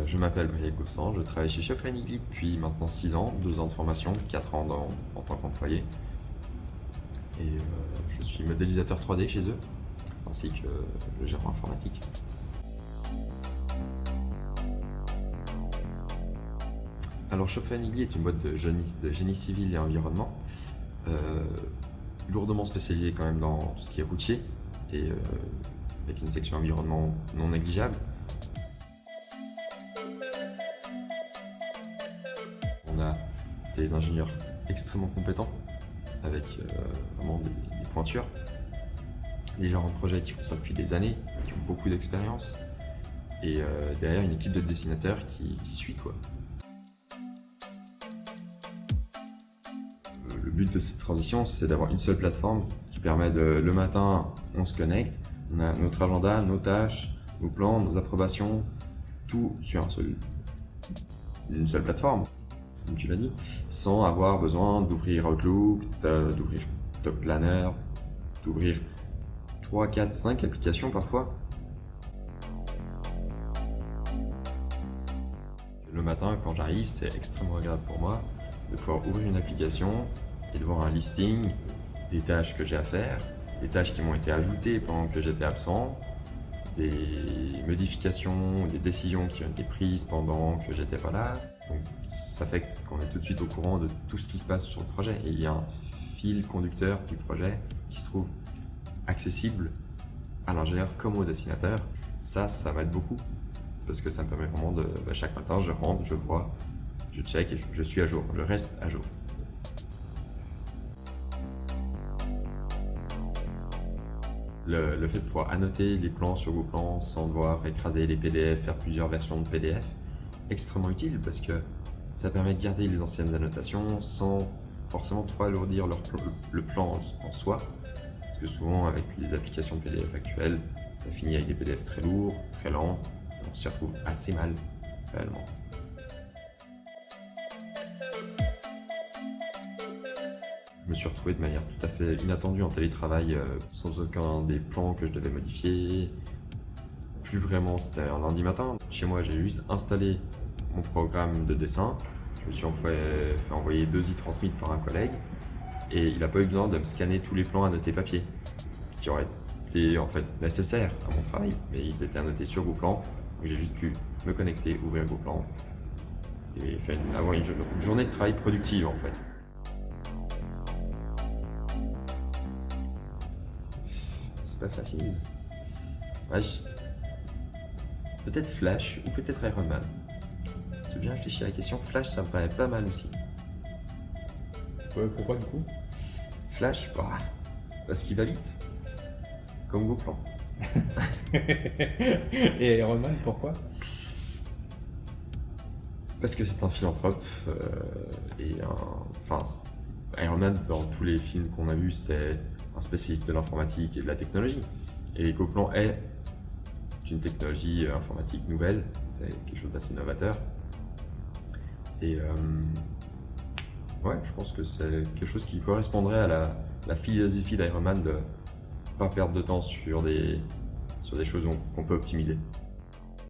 Je m'appelle Briac Gossan, je travaille chez Shop Fanigli depuis maintenant 6 ans, 2 ans de formation, 4 ans en tant qu'employé. Et je suis modélisateur 3D chez eux, ainsi que le gérant informatique. Alors Shop Fanigli est une boîte de génie civil et environnement, lourdement spécialisée quand même dans tout ce qui est routier, et avec une section environnement non négligeable. On a des ingénieurs extrêmement compétents, avec vraiment des pointures. Des gens en projet qui font ça depuis des années, qui ont beaucoup d'expérience. Et derrière, une équipe de dessinateurs qui suit, quoi. Le but de cette transition, c'est d'avoir une seule plateforme qui permet le matin, on se connecte, on a notre agenda, nos tâches, nos plans, nos approbations, tout sur une seule plateforme, comme tu l'as dit, sans avoir besoin d'ouvrir Outlook, d'ouvrir Top Planner, d'ouvrir 3, 4, 5 applications parfois. Le matin, quand j'arrive, c'est extrêmement agréable pour moi de pouvoir ouvrir une application et de voir un listing des tâches que j'ai à faire, des tâches qui m'ont été ajoutées pendant que j'étais absent, des modifications, des décisions qui ont été prises pendant que j'étais pas là. Donc ça fait qu'on est tout de suite au courant de tout ce qui se passe sur le projet. Et il y a un fil conducteur du projet qui se trouve accessible à l'ingénieur comme au dessinateur. Ça m'aide beaucoup parce que ça me permet vraiment de, chaque matin, je rentre, je vois, je check et je suis à jour, je reste à jour. Le fait de pouvoir annoter les plans sur Google Plans sans devoir écraser les PDF, faire plusieurs versions de PDF, extrêmement utile parce que ça permet de garder les anciennes annotations sans forcément trop alourdir le plan en soi. Parce que souvent, avec les applications de PDF actuelles, ça finit avec des PDF très lourds, très lents, et on s'y retrouve assez mal, réellement. Je me suis retrouvé de manière tout à fait inattendue en télétravail, sans aucun des plans que je devais modifier. Plus vraiment, c'était un lundi matin. Chez moi, j'ai juste installé mon programme de dessin. Je me suis fait envoyer 2 e-transmits par un collègue. Et il n'a pas eu besoin de me scanner tous les plans annotés papier, qui auraient été en fait nécessaires à mon travail, mais ils étaient annotés sur GoPlan. Donc j'ai juste pu me connecter, ouvrir GoPlan et avoir une journée de travail productive en fait. C'est pas facile. Ouais, peut-être Flash ou peut-être Iron Man. J'ai bien réfléchi à la question. Flash, ça me paraît pas mal aussi. Ouais, pourquoi du coup? Flash, parce qu'il va vite, comme GoPlan. Et Iron Man, pourquoi? Parce que c'est un philanthrope Iron Man, dans tous les films qu'on a vus, c'est un spécialiste de l'informatique et de la technologie. Et GoPlan est une technologie informatique nouvelle, c'est quelque chose d'assez novateur. Et ouais, je pense que c'est quelque chose qui correspondrait à la philosophie d'Iron Man de ne pas perdre de temps sur des choses qu'on peut optimiser.